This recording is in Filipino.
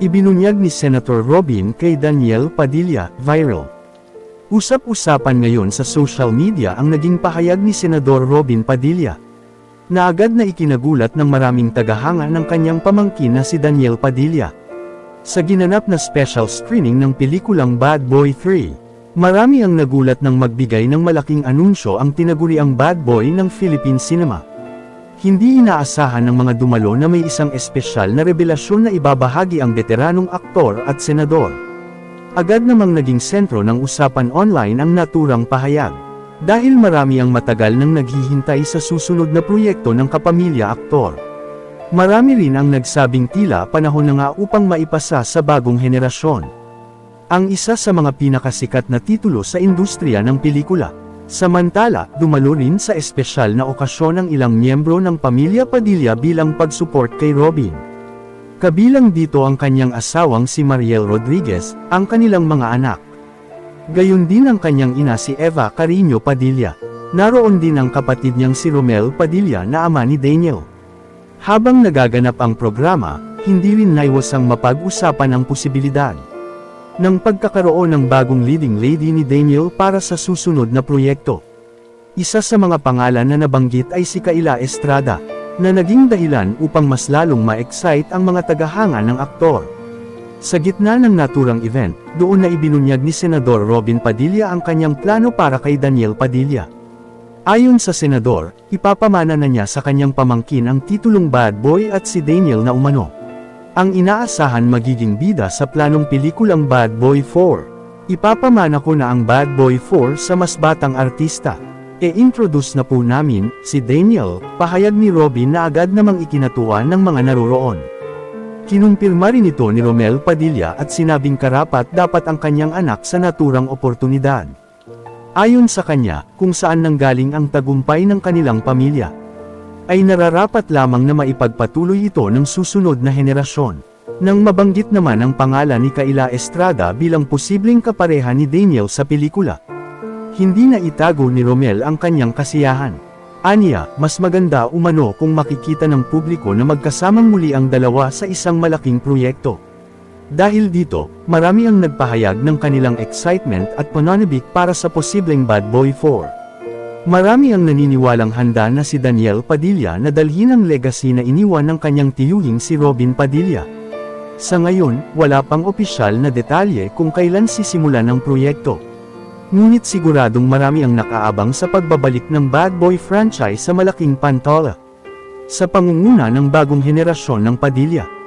Ibinunyag ni Senator Robin kay Daniel Padilla, viral. Usap-usapan ngayon sa social media ang naging pahayag ni Senador Robin Padilla, na agad na ikinagulat ng maraming tagahanga ng kanyang pamangkin na si Daniel Padilla. Sa ginanap na special screening ng pelikulang Bad Boy 3, marami ang nagulat nang magbigay ng malaking anunsyo ang tinaguriang bad boy ng Philippine cinema. Hindi inaasahan ng mga dumalo na may isang espesyal na revelasyon na ibabahagi ang veteranong aktor at senador. Agad namang naging sentro ng usapan online ang naturang pahayag, dahil marami ang matagal nang naghihintay sa susunod na proyekto ng kapamilya aktor. Marami rin ang nagsabing tila panahon na nga upang maipasa sa bagong henerasyon ang isa sa mga pinakasikat na titulo sa industriya ng pelikula. Samantala, dumalo rin sa espesyal na okasyon ang ilang miyembro ng pamilya Padilla bilang pag-support kay Robin. Kabilang dito ang kanyang asawang si Mariel Rodriguez, ang kanilang mga anak. Gayon din ang kanyang ina si Eva Carino Padilla. Naroon din ang kapatid niyang si Romel Padilla na ama ni Daniel. Habang nagaganap ang programa, hindi rin naiwasang mapag-usapan ang posibilidad ng pagkakaroon ng bagong leading lady ni Daniel para sa susunod na proyekto. Isa sa mga pangalan na nabanggit ay si Kayla Estrada, na naging dahilan upang mas lalong ma-excite ang mga tagahanga ng aktor. Sa gitna ng naturang event, doon na ibinunyag ni Senador Robin Padilla ang kanyang plano para kay Daniel Padilla. Ayon sa senador, ipapamana na niya sa kanyang pamangkin ang titulong Bad Boy at si Daniel na umano ang inaasahan magiging bida sa planong pelikulang Bad Boy 4. Ipapamana ko na ang Bad Boy 4 sa mas batang artista. E-introduce na po namin si Daniel, pahayag ni Robin na agad namang ikinatuwa ng mga naroroon. Kinumpirma rin ito ni Romel Padilla at sinabing karapat dapat ang kanyang anak sa naturang oportunidad. Ayon sa kanya, kung saan nanggaling ang tagumpay ng kanilang pamilya, ay nararapat lamang na maipagpatuloy ito ng susunod na henerasyon. Nang mabanggit naman ang pangalan ni Kayla Estrada bilang posibleng kapareha ni Daniel sa pelikula, hindi na itago ni Romel ang kanyang kasiyahan. Aniya, mas maganda umano kung makikita ng publiko na magkasamang muli ang dalawa sa isang malaking proyekto. Dahil dito, marami ang nagpahayag ng kanilang excitement at pananabik para sa posibleng Bad Boy 4. Marami ang naniniwalang handa na si Daniel Padilla na dalhin ang legacy na iniwan ng kanyang tiyuhing si Robin Padilla. Sa ngayon, wala pang opisyal na detalye kung kailan sisimulan ang proyekto. Ngunit siguradong marami ang nakaabang sa pagbabalik ng Bad Boy franchise sa malaking pantola, sa pangunguna ng bagong henerasyon ng Padilla.